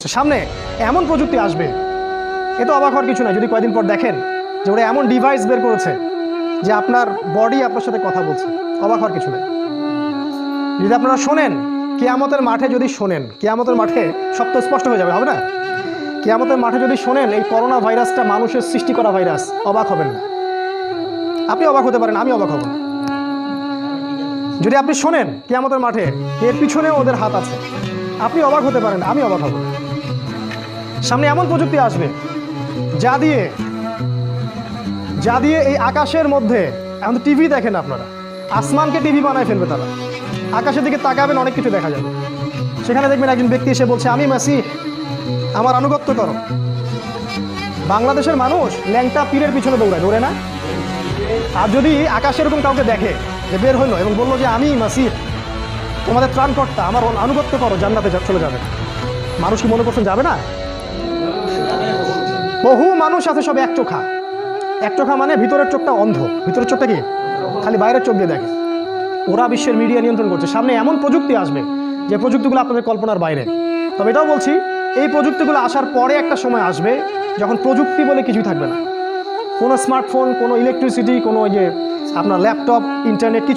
সামনে এমন প্রযুক্তি আসবে, এ তো অবাক হওয়ার কিছু না যদি কয়েকদিন পর দেখেন যে ওরা এমন ডিভাইস বের করেছে যে আপনার বডি আপনার সাথে কথা বলছে। অবাক হওয়ার কিছু নেই। যদি আপনারা শোনেন কিয়ামতের মাঠে, যদি শোনেন কিয়ামতের মাঠে সব তো স্পষ্ট হয়ে যাবে, হবে না? কিয়ামতের মাঠে যদি শোনেন এই করোনা ভাইরাসটা মানুষের সৃষ্টি করা ভাইরাস, অবাক হবেন না। আপনি অবাক হতে পারেন, আমি অবাক হব না। যদি আপনি শোনেন কিয়ামতের মাঠে এর পিছনেও ওদের হাত আছে, আপনি অবাক হতে পারেন, আমি অবাক হব না। সামনে এমন প্রযুক্তি আসবে যা দিয়ে এই আকাশের মধ্যে, এখন তো টিভি দেখেন আপনারা, আসমানকে টিভি বানায় ফেলবে তারা। আকাশের দিকে তাকাবেন, অনেক কিছু দেখা যাবে। সেখানে দেখবেন একজন ব্যক্তি এসে বলছে, আমি মাসিহ, আমার আনুগত্য করো। বাংলাদেশের মানুষ ল্যাংটা পীরের পিছনে দৌড়ে না? আর যদি আকাশে এরকম কাউকে দেখে যে বের হইলো এবং বললো যে আমি মাসিহ, তোমাদের ত্রাণকর্তা, আমার আনুগত্য করো, জান্নাতে চলে যাবে, মানুষ কি মনে করছেন যাবে না? বহু মানুষ আছে সব এক চোখা। এক চোখা মানে ভিতরের চোখটা অন্ধ, ভিতরের চোখটা কি খালি বাইরের চোখ দিয়ে দেখে। ওরা বিশ্বের মিডিয়া নিয়ন্ত্রণ করছে। সামনে এমন প্রযুক্তি আসবে যে প্রযুক্তিগুলো আপনাদের কল্পনার বাইরে। তবে এটাও বলছি, এই প্রযুক্তিগুলো আসার পরে একটা সময় আসবে যখন প্রযুক্তি বলে কিছুই থাকবে না। কোনো স্মার্টফোন, কোনো ইলেকট্রিসিটি, কোনো যে আপনার ল্যাপটপ, ইন্টারনেট, কিছু